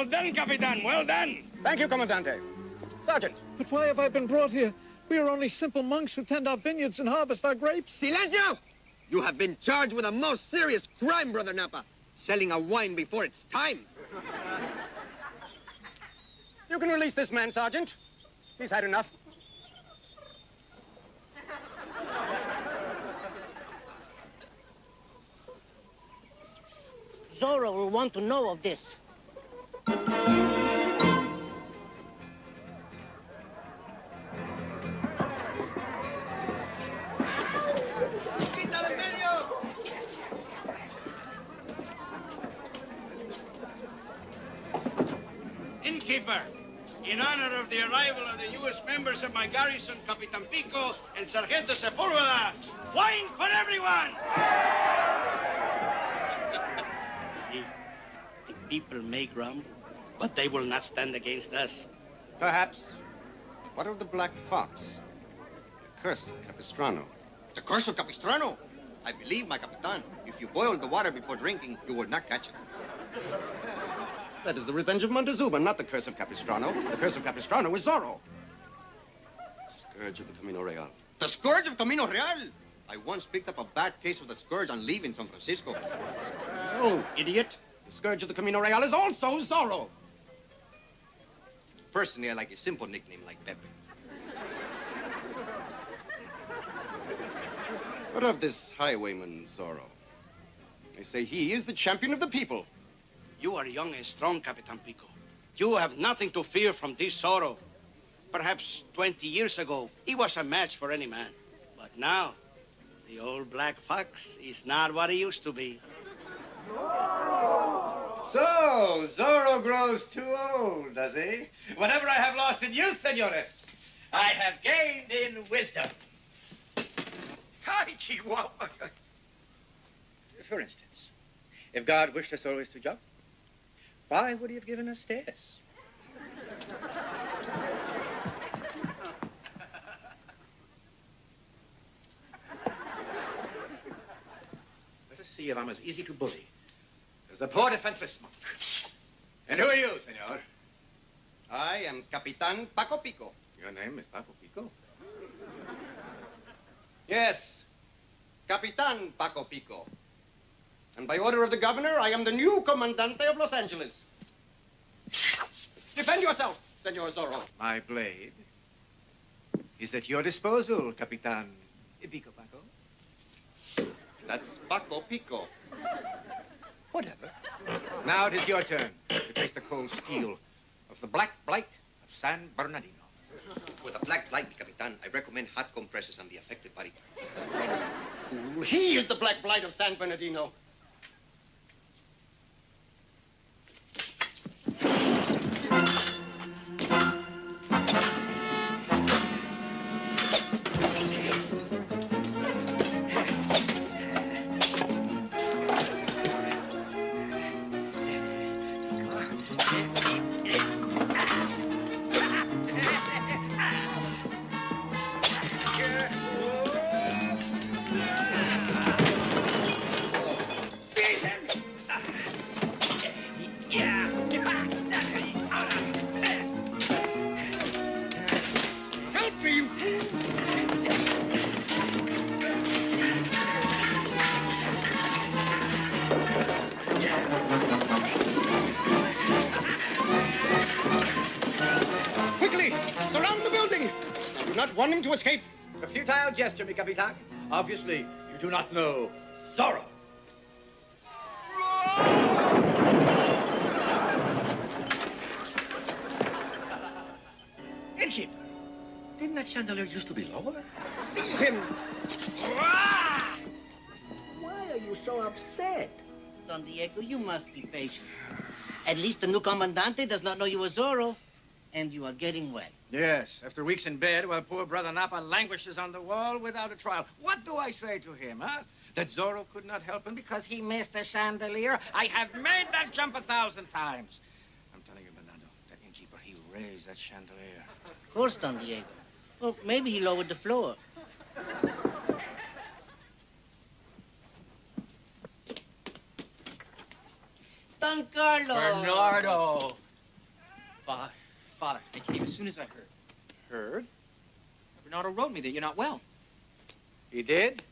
Well done, Capitan, well done. Thank you, Comandante. Sergeant. But why have I been brought here? We are only simple monks who tend our vineyards and harvest our grapes. Silencio! You have been charged with a most serious crime, Brother Napa. Selling a wine before its time. You can release this man, Sergeant. He's had enough. Zorro will want to know of this. Innkeeper, in honor of the arrival of the newest members of my garrison, Capitan Pico and Sargento Sepúlveda, wine for everyone! See, the people may grumble, but they will not stand against us. Perhaps. What of the Black Fox? The curse of Capistrano. The curse of Capistrano? I believe, my Capitan, if you boil the water before drinking, you will not catch it. That is the revenge of Montezuma, not the curse of Capistrano. The curse of Capistrano is Zorro. Scourge of the Camino Real. The scourge of Camino Real? I once picked up a bad case of the scourge on leave in San Francisco. Oh, idiot. The scourge of the Camino Real is also Zorro. Personally, I like a simple nickname like Pepe. What of this highwayman, Zorro? They say he is the champion of the people. You are young and strong, Capitan Pico. You have nothing to fear from this Zorro. Perhaps 20 years ago, he was a match for any man. But now, the old Black Fox is not what he used to be. So, Zorro grows too old, does he? Whatever I have lost in youth, senores, I have gained in wisdom. Hi, Chihuahua. For instance, if God wished us always to jump, why would he have given us stairs? Let us see if I'm as easy to bully as a poor defenseless monk. And who are you, senor? I am Capitan Paco Pico. Your name is Paco Pico? Yes, Capitan Paco Pico. And by order of the governor, I am the new Comandante of Los Angeles. Defend yourself, Senor Zorro. My blade is at your disposal, Capitan Pico Paco. That's Paco Pico. Whatever. Now it is your turn to taste the cold steel of the black blight of San Bernardino. For the black blight, Capitan, I recommend hot compresses on the affected body parts. Fool, he is the black blight of San Bernardino. Want him to escape? A futile gesture, mi Capitan. Obviously, you do not know Zorro. Innkeeper, didn't that chandelier used to be lower? Seize him! Why are you so upset? Don Diego, you must be patient. At least the new Comandante does not know you are Zorro, and you are getting well. Yes, after weeks in bed while poor Brother Napa languishes on the wall without a trial. What do I say to him, huh? That Zorro could not help him because he missed a chandelier? I have made that jump 1,000 times. I'm telling you, Bernardo, that innkeeper, he raised that chandelier. Of course, Don Diego. Well, maybe he lowered the floor. Don Carlos. Bernardo. soon as I heard. Heard? Bernardo wrote me that you're not well. He did?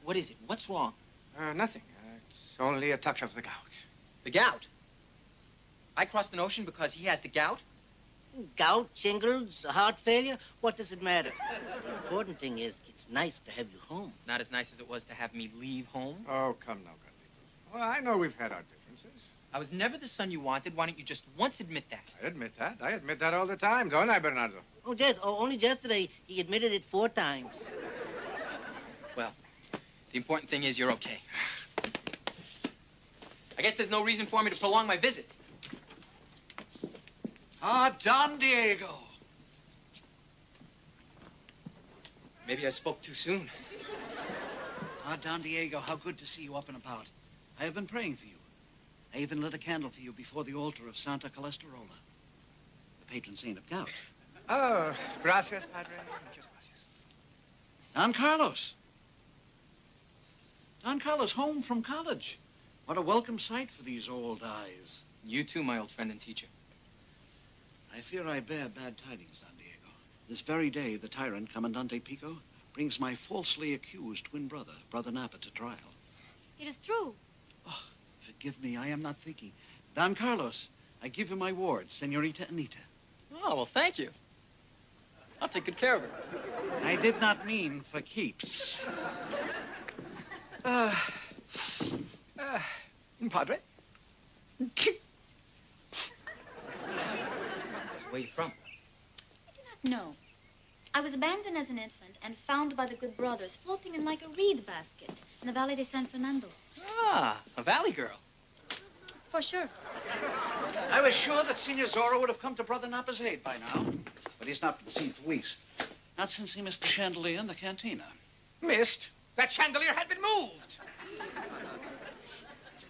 What is it? What's wrong? Nothing. It's only a touch of the gout. The gout? I crossed an ocean because he has the gout? Gout, shingles, heart failure, what does it matter? The important thing is, it's nice to have you home. Not as nice as it was to have me leave home. Oh, come now, Carlitos. Well, I know we've had our differences. I was never the son you wanted. Why don't you just once admit that? I admit that. I admit that all the time, don't I, Bernardo? Oh, yes. Oh, only yesterday, he admitted it 4 times. Well, the important thing is you're okay. I guess there's no reason for me to prolong my visit. Ah, Don Diego. Maybe I spoke too soon. Ah, Don Diego, how good to see you up and about. I have been praying for you. I even lit a candle for you before the altar of Santa Colesterola, the patron saint of gout. Oh, gracias, Padre. Muchas gracias. Don Carlos. Don Carlos, home from college. What a welcome sight for these old eyes. You too, my old friend and teacher. I fear I bear bad tidings, Don Diego. This very day, the tyrant, Comandante Pico, brings my falsely accused twin brother, Brother Napa, to trial. It is true. Oh, forgive me, I am not thinking. Don Carlos, I give you my ward, Senorita Anita. Oh, well, thank you. I'll take good care of her. I did not mean for keeps. Padre? Where are you from? No. I was abandoned as an infant and found by the good brothers floating in like a reed basket in the Valley de San Fernando. Ah, a valley girl. For sure. I was sure that Senor Zorro would have come to Brother Napa's aid by now, but he's not been seen for weeks. Not since he missed the chandelier in the cantina. Missed? That chandelier had been moved.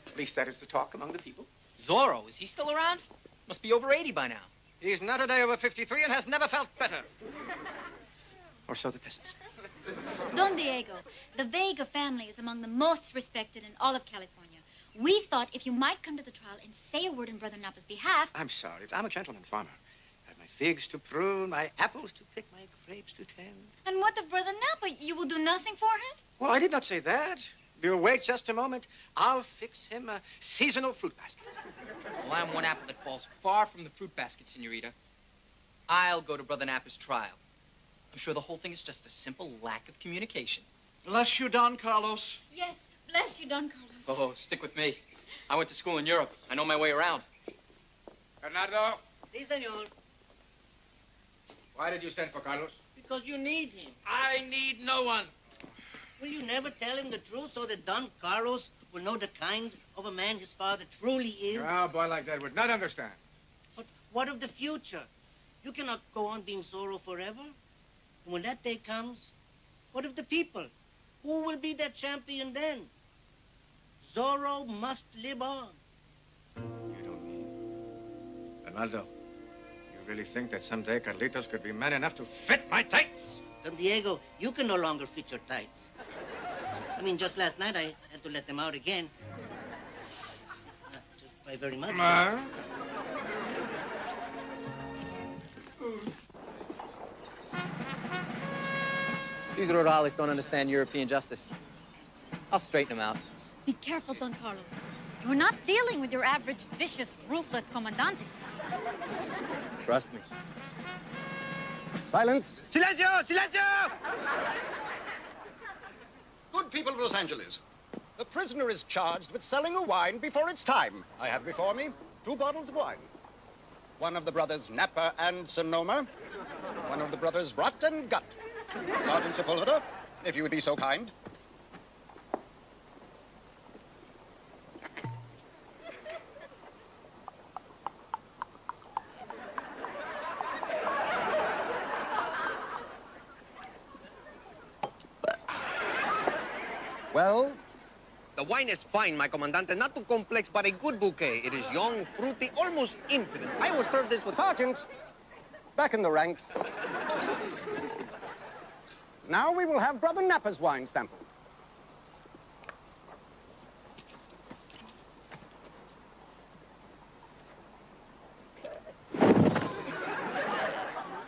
At least that is the talk among the people. Zorro, is he still around? Must be over 80 by now. He's not a day over 53 and has never felt better. Or so the peasants. Don Diego, the Vega family is among the most respected in all of California. We thought if you might come to the trial and say a word in Brother Napa's behalf... I'm sorry. I'm a gentleman farmer. I have my figs to prune, my apples to pick, my grapes to tend. And what of Brother Napa? You will do nothing for him? Well, I did not say that. If you'll wait just a moment, I'll fix him a seasonal fruit basket. Well, I'm one apple that falls far from the fruit basket, Senorita. I'll go to Brother Napa's trial. I'm sure the whole thing is just a simple lack of communication. Bless you, Don Carlos. Yes, bless you, Don Carlos. Oh, stick with me. I went to school in Europe. I know my way around. Bernardo, Si, senor. why did you send for Carlos? Because you need him. I need no one. Will you never tell him the truth so that Don Carlos will know the kind of a man his father truly is? A boy like that would not understand. But what of the future? You cannot go on being Zorro forever. And when that day comes, what of the people? Who will be their champion then? Zorro must live on. You don't mean... Bernardo, you really think that someday Carlitos could be man enough to fit my tights? Don Diego, you can no longer fit your tights. I mean, just last night I had to let them out again. Not just by very much. These rurales don't understand European justice. I'll straighten them out. Be careful, Don Carlos. You're not dealing with your average vicious, ruthless comandante. Trust me. Silence. Silencio! Silencio! Good people of Los Angeles, the prisoner is charged with selling a wine before its time. I have before me 2 bottles of wine. One of the brothers Napa and Sonoma. One of the brothers Rot and Gut. Sergeant Sepulveda, if you would be so kind. Well? The wine is fine, my comandante. Not too complex, but a good bouquet. It is young, fruity, almost impudent. I will serve this with... Sergeant, back in the ranks. Now we will have Brother Napa's wine sample.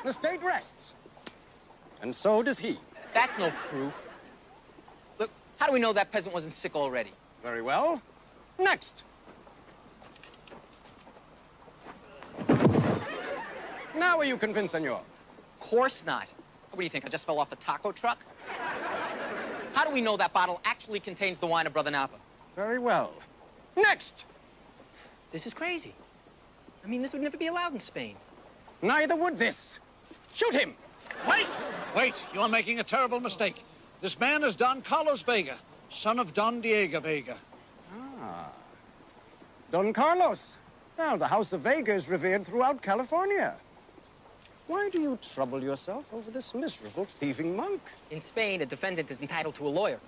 The state rests. And so does he. That's no proof. Look, how do we know that peasant wasn't sick already? Very well. Next. Now are you convinced, senor? Of course not. What do you think, I just fell off the taco truck? How do we know that bottle actually contains the wine of Brother Napa? Very well. Next! This is crazy. I mean, this would never be allowed in Spain. Neither would this. Shoot him! Wait! Wait, you're making a terrible mistake. This man is Don Carlos Vega, son of Don Diego Vega. Ah. Don Carlos. Now, the House of Vega is revered throughout California. Why do you trouble yourself over this miserable thieving monk? In Spain, a defendant is entitled to a lawyer.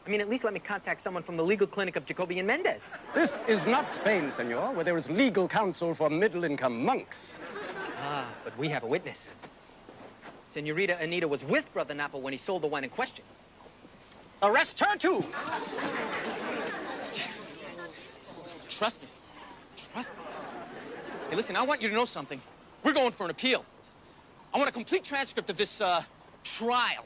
I mean, at least let me contact someone from the legal clinic of Jacobi and Mendez. This is not Spain, senor, where there is legal counsel for middle-income monks. Ah, but we have a witness. Senorita Anita was with Brother Napa when he sold the wine in question. Arrest her, too! Trust me. Trust me. Hey, listen, I want you to know something. We're going for an appeal. I want a complete transcript of this, trial.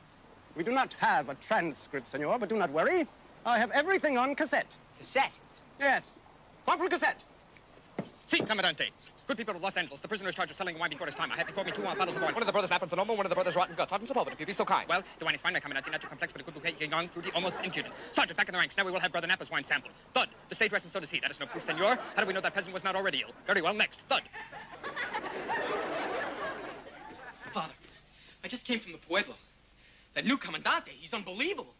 We do not have a transcript, senor, but do not worry. I have everything on cassette. Cassette? Yes. Corporal Cassette. Si, Commandante. Good people of Los Angeles, the prisoner is charged with selling wine before his time. I have before me 2 bottles of wine. One of the brothers Napa and Sonoma, one of the brothers Rotten Guts. Sergeant Sepulveda, if you be so kind. Well, the wine is fine, my Commandante, not too complex, but a good bouquet, young, fruity, almost impudent. Sergeant, back in the ranks. Now we will have Brother Napa's wine sample. Thud, the state rests and so does he. That is no proof, senor. How do we know that peasant was not already ill? Very well, next. Thud. Father, I just came from the Pueblo. That new Commandante, he's unbelievable.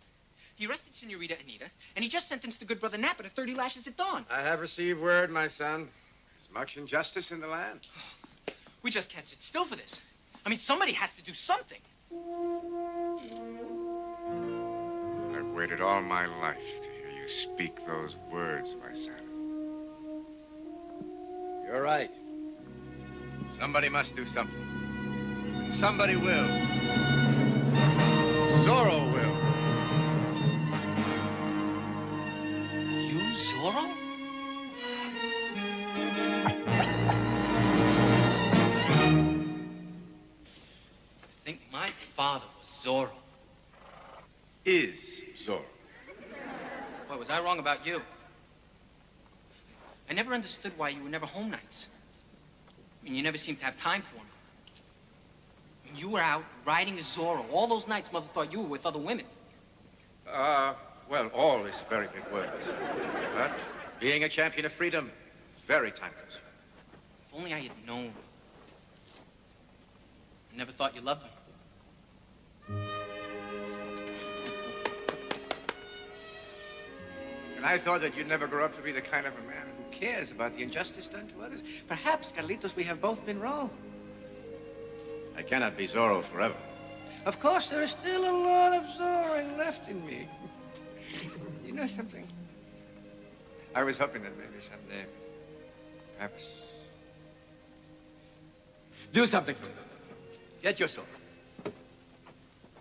He arrested Senorita Anita, and he just sentenced the good Brother Napa to 30 lashes at dawn. I have received word, my son. There's much injustice in the land. We just can't sit still for this. I mean, somebody has to do something. I've waited all my life to hear you speak those words, my son. You're right. Somebody must do something. Somebody will. Zorro will. You, Zorro? I think my father was Zorro. Is Zorro. Boy, was I wrong about you. I never understood why you were never home nights. I mean, you never seemed to have time for me. You were out riding a Zorro. All those nights, Mother thought you were with other women. Well, all is very big words. But being a champion of freedom, very time-consuming. If only I had known. I never thought you loved me. And I thought that you'd never grow up to be the kind of a man who cares about the injustice done to others. Perhaps, Carlitos, we have both been wrong. I cannot be Zorro forever. Of course, there is still a lot of Zorro left in me. You know something? I was hoping that maybe someday, perhaps... Do something for me. Get your sword.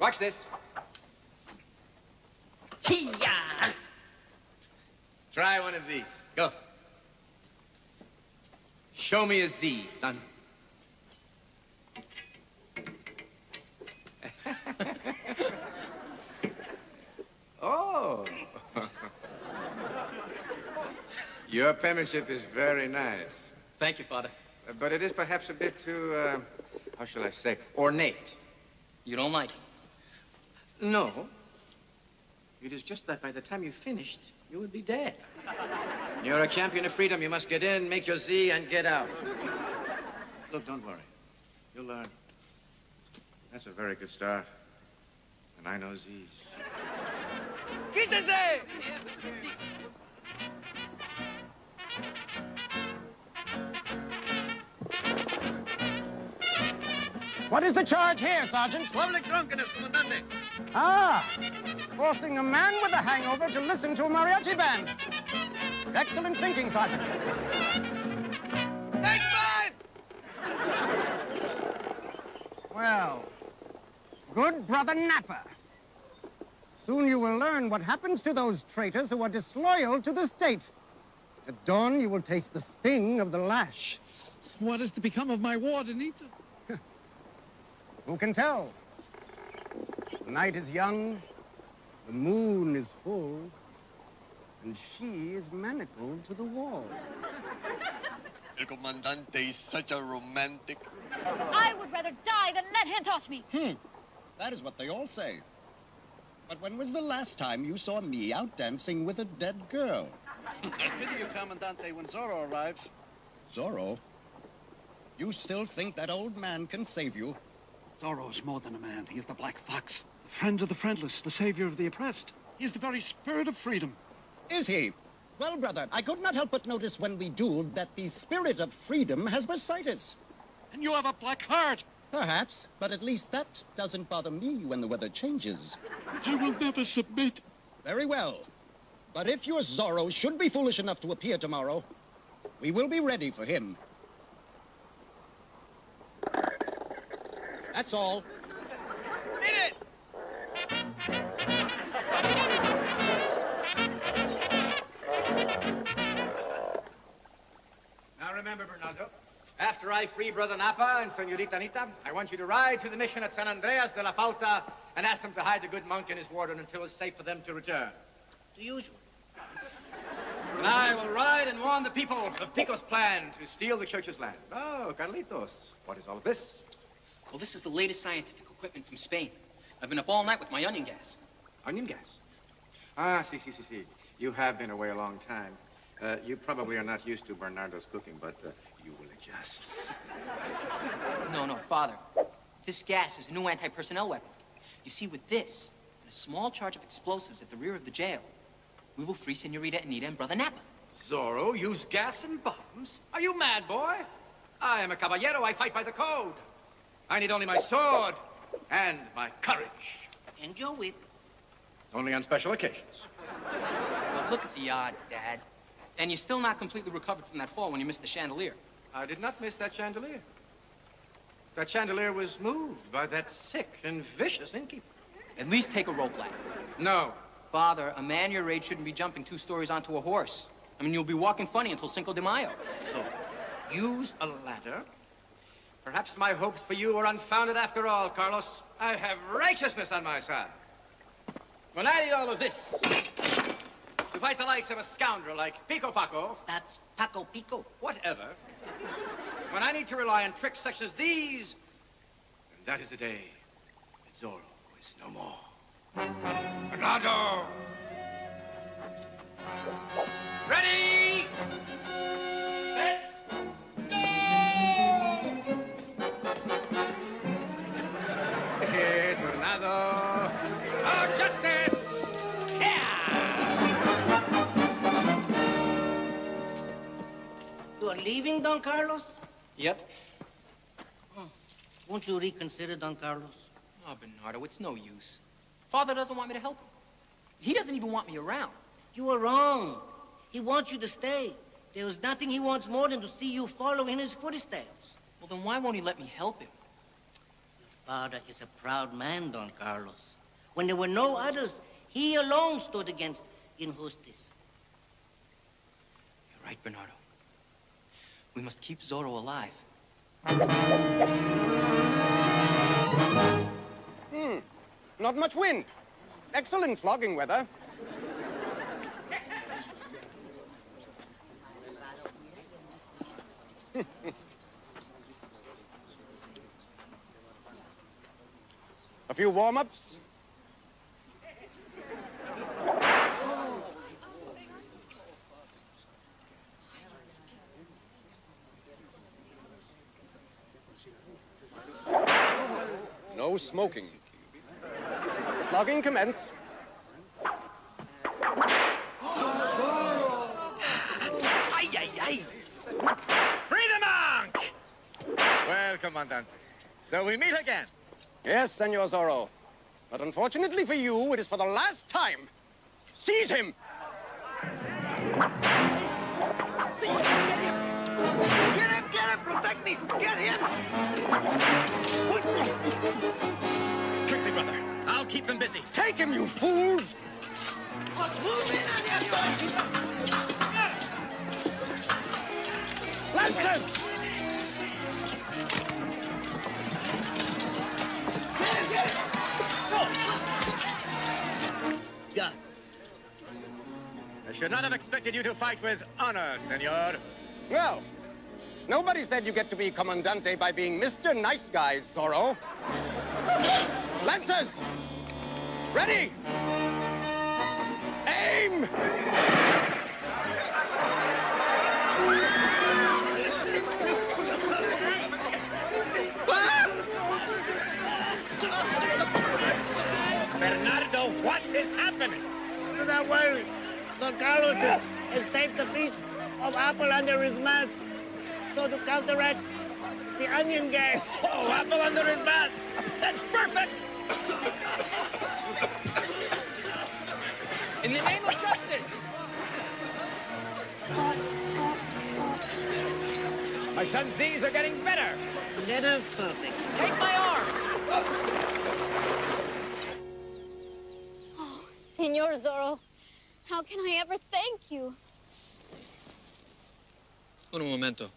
Watch this. Hee-yah! Try one of these. Go. Show me a Z, son. Oh. Your penmanship is very nice. Thank you, Father. But it is perhaps a bit too, how shall I say, ornate. You don't like it? No. It is just that by the time you finished, you would be dead. You're a champion of freedom. You must get in, make your Z, and get out. Look, don't worry. You'll learn. That's a very good start. And I know Z's. Quítese! What is the charge here, Sergeant? Public drunkenness, Comandante. Ah, forcing a man with a hangover to listen to a mariachi band. Excellent thinking, Sergeant. Take 5! Well, good Brother Napa. Soon you will learn what happens to those traitors who are disloyal to the state. At dawn, you will taste the sting of the lash. What is to become of my ward, Anita? Who can tell? The night is young, the moon is full, and she is manacled to the wall. El comandante is such a romantic. I would rather die than let him touch me. That is what they all say. But when was the last time you saw me out dancing with a dead girl? Pity you, Commandante, when Zorro arrives. Zorro? You still think that old man can save you? Zorro's more than a man. He is the Black Fox, the friend of the friendless, the savior of the oppressed. He is the very spirit of freedom. Is he? Well, brother, I could not help but notice when we dueled that the spirit of freedom has bursitis. And you have a black heart. Perhaps, but at least that doesn't bother me when the weather changes. I will never submit. Very well. But if your Zorro should be foolish enough to appear tomorrow, we will be ready for him. That's all. Hit it! Now remember, Bernardo, after I free Brother Napa and Senorita Anita, I want you to ride to the mission at San Andreas de la Pauta and ask them to hide the good monk and his warden until it's safe for them to return. The usual. And I will ride and warn the people of Pico's plan to steal the church's land. Oh, Carlitos, what is all of this? Well, this is the latest scientific equipment from Spain. I've been up all night with my onion gas. Onion gas? Ah, see. You have been away a long time. You probably are not used to Bernardo's cooking, but you will adjust. No, Father. This gas is a new anti-personnel weapon. You see, with this, and a small charge of explosives at the rear of the jail, we will free Senorita Anita and Brother Napa. Zorro, use gas and bombs? Are you mad, boy? I am a caballero. I fight by the code. I need only my sword and my courage. And your wit. Only on special occasions. Well, look at the odds, Dad. And you're still not completely recovered from that fall when you missed the chandelier. I did not miss that chandelier. That chandelier was moved by that sick and vicious innkeeper. At least take a rope ladder. No. Father, a man your age shouldn't be jumping 2 stories onto a horse. I mean, you'll be walking funny until Cinco de Mayo. So, use a ladder? Perhaps my hopes for you were unfounded after all, Carlos. I have righteousness on my side. When I need all of this to fight the likes of a scoundrel like Pico Paco... That's Paco Pico. Whatever. When I need to rely on tricks such as these, and that is the day that Zorro is no more. Bernardo! Ready! Set! Tornado! Oh, justice! You are leaving, Don Carlos? Yep. Won't you reconsider, Don Carlos? Oh, Bernardo, it's no use. Father doesn't want me to help him. He doesn't even want me around. You are wrong. He wants you to stay. There is nothing he wants more than to see you follow in his footsteps. Well, then why won't he let me help him? Father is a proud man, Don Carlos. When there were no others, he alone stood against injustice. You're right, Bernardo. We must keep Zorro alive. Not much wind. Excellent flogging weather. A few warm-ups. No smoking. Flogging commence. Ay! Free the monk! Well, Comandante, so we meet again. Yes, Senor Zorro. But unfortunately for you, it is for the last time. Seize him! Get him! Protect me! Get him! Quickly, brother. I'll keep them busy. Take him, you fools! Lancers! should not have expected you to fight with honor, senor. Well, nobody said you get to be Comandante by being Mr. Nice Guy, Zorro. Lancers! Ready! Aim! Bernardo, what is happening? Do not worry. Don Carlos has taped a piece of apple under his mask so to counteract the onion gang. Oh, apple under his mask. That's perfect. In the name of justice! My son's Z's are getting better. Better perfect. Take my arm! Oh, Senor Zorro, how can I ever thank you? Un momento.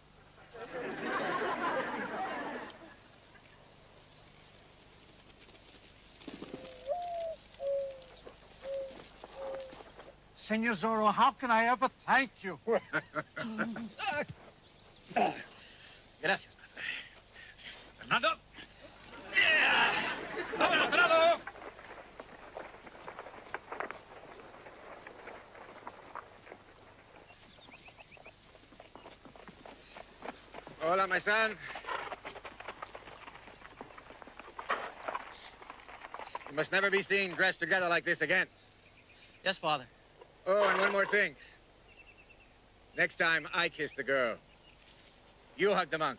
Senor Zorro, how can I ever thank you? Gracias, padre. Fernando. ¡Vámonos, Darrow! Hola, my son. You must never be seen dressed together like this again. Yes, Father. Oh, and one more thing. Next time I kiss the girl, you hug the monk.